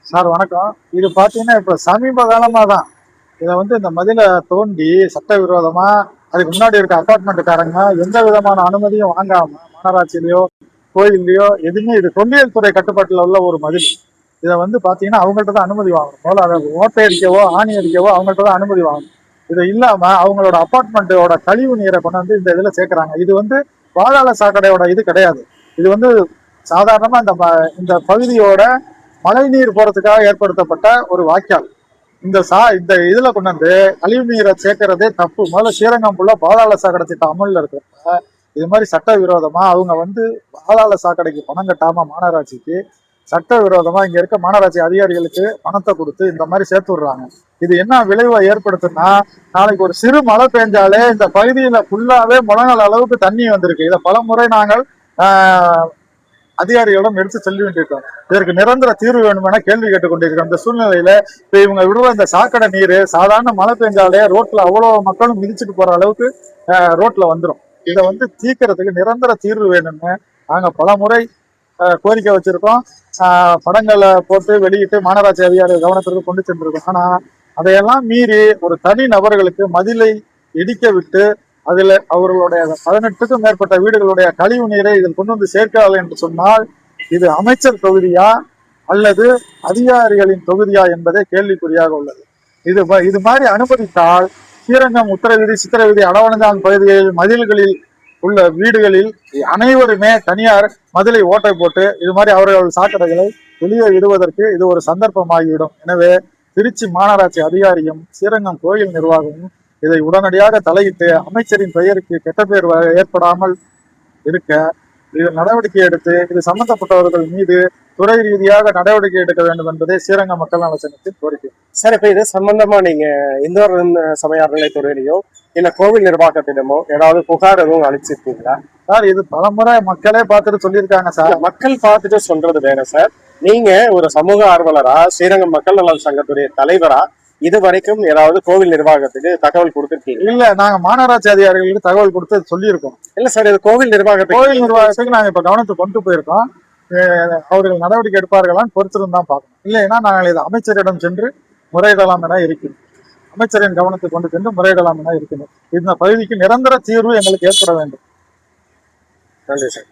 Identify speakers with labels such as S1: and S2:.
S1: Sir வணக்கம். இது பார்த்தீங்கன்னா இப்போ சமீப காலமாக தான் இதை இந்த மதிலை தோண்டி சட்டவிரோதமா அதுக்கு முன்னாடி இருக்க அபார்ட்மெண்ட்டுக்காரங்க எந்த விதமான அனுமதியும் வாங்காம மாநகராட்சியிலையோ கோயில்லையோ எதுவுமே, இது தொல்லியல் துறை கட்டுப்பாட்டில் உள்ள ஒரு மதில். இதை பார்த்தீங்கன்னா அவங்கள்ட்ட தான் அனுமதி வாங்கணும். முதல்ல அதை ஓட்டை அடிக்கவோ ஆணி அடிக்கவோ அவங்கள்ட்ட தான் அனுமதி வாங்கணும். இது இல்லாம அவங்களோட அபார்ட்மெண்ட்டோட கழிவு நீரை கொண்டு இந்த இதில் சேர்க்குறாங்க. இது பாதாள சாக்கடையோட இது கிடையாது. இது சாதாரணமா இந்த பகுதியோட மழைநீர் போறதுக்காக ஏற்படுத்தப்பட்ட ஒரு வாய்க்கால். இந்த இதுல கழிவு நீரை சேர்க்கறதே தப்பு. முதல்ல ஸ்ரீரங்கம் ஃபுல்லா பாதாள சாக்கடை திட்டம் அமல்ல இருக்கிறப்ப இது மாதிரி சட்ட விரோதமா அவங்க பாதாள சாக்கடைக்கு பணம் கட்டாம மாநகராட்சிக்கு சட்டவிரோதமா இங்க இருக்க மாநகராட்சி அதிகாரிகளுக்கு பணத்தை கொடுத்து இந்த மாதிரி சேர்த்து விடுறாங்க. இது என்ன விளைவை ஏற்படுத்துன்னா, நாளைக்கு ஒரு சிறு மழை பெஞ்சாலே இந்த பகுதியில ஃபுல்லாவே முழங்கால் அளவுக்கு தண்ணி வந்திருக்கு. இதை பல முறை நாங்கள் அதிகாரிகளிடம் எடுத்து செல்ல வேண்டியிருக்கோம். இதற்கு நிரந்தர தீர்வு வேணும் என கேள்வி கேட்டுக்கொண்டிருக்கிறோம். இந்த சூழ்நிலையில இப்ப இவங்க விடுவ இந்த சாக்கடை நீர் சாதாரண மழை பெஞ்சாலே ரோட்ல அவ்வளவு மக்களும் மிதிச்சுட்டு போற அளவுக்கு ரோட்ல வந்துடும். இதை தீர்க்கறதுக்கு நிரந்தர தீர்வு வேணும்னு நாங்க பல முறை கோரிக்கை வச்சிருக்கோம். படங்களை போட்டு வெளியிட்டு மாநகராட்சி அதிகாரி கவனத்திற்கு கொண்டு சென்றிருக்கோம். ஆனா அதையெல்லாம் மீறி ஒரு தனி நபர்களுக்கு மதிலை இடிக்க விட்டு அதுல அவர்களுடைய 18க்கும் மேற்பட்ட வீடுகளுடைய கழிவு நீரை இதில் கொண்டு சேர்க்கவில்லை என்று சொன்னால் இது அமைச்சர் தொகுதியா அல்லது அதிகாரிகளின் தொகுதியா என்பதே கேள்விக்குறியாக உள்ளது. இது மாதிரி அனுமதித்தால் ஸ்ரீரங்கம் உத்தரவீதி சித்திரவீதி அடவனஞ்சான் பகுதிகளில் மதில்களில் உள்ள வீடுகளில் அனைவருமே தனியார் மதிலை ஓட்டை போட்டு இது மாதிரி அவர்கள் சாக்கடைகளை வெளியே விடுவதற்கு இது ஒரு சந்தர்ப்பமாகிவிடும். எனவே திருச்சி மாநகராட்சி அதிகாரியும் ஸ்ரீரங்கம் கோயில் நிர்வாகமும் இதை உடனடியாக தலையிட்டு அமைச்சரின் பெயருக்கு கெட்ட பெயர் ஏற்படாமல் இருக்க இது நடவடிக்கை எடுத்து இது சம்பந்தப்பட்டவர்கள் மீது துறை ரீதியாக நடவடிக்கை எடுக்க வேண்டும் என்பதே ஸ்ரீரங்கம் மக்கள் நல சங்கத்தின் கோரிக்கை.
S2: சார், இப்ப இது சம்பந்தமா நீங்க இந்து சமய அறநிலையத்துறையிலையோ இல்ல கோவில் நிர்வாகத்திடமோ ஏதாவது புகார் எதுவும் அளிச்சிருக்கீங்களா?
S1: சார், இது பலமுறை மக்களே பார்த்துட்டு சொல்லியிருக்காங்க சார்.
S2: மக்கள் பார்த்துட்டு சொல்றது வேற சார். நீங்க ஒரு சமூக ஆர்வலரா, ஸ்ரீரங்கம் மக்கள் நல சங்கத்துடைய தலைவரா இது வரைக்கும் ஏதாவது கோவில் நிர்வாகத்துக்கு தகவல் கொடுத்துருக்கீங்க?
S1: இல்ல, நாங்க மாநகராட்சி அதிகாரிகளுக்கு தகவல் கொடுத்து சொல்லியிருக்கோம்.
S2: இல்ல சார், இது கோவில்
S1: நிர்வாகத்துக்கு நாங்க இப்ப கவனத்துக்கு கொண்டு போயிருக்கோம். அவர்கள் நடவடிக்கை எடுப்பார்களான்னு பொறுத்திருந்து தான் பார்க்கணும். இல்லைன்னா நாங்கள் இது அமைச்சரிடம் சென்று முறையிடலாம் என இருக்கிறோம். அமைச்சரின் கவனத்துக்கு கொண்டு சென்று முறையிடலாம் என இருக்கிறோம். இந்த பகுதிக்கு நிரந்தர தீர்வு எங்களுக்கு ஏற்பட வேண்டும்.
S2: நன்றி சார்.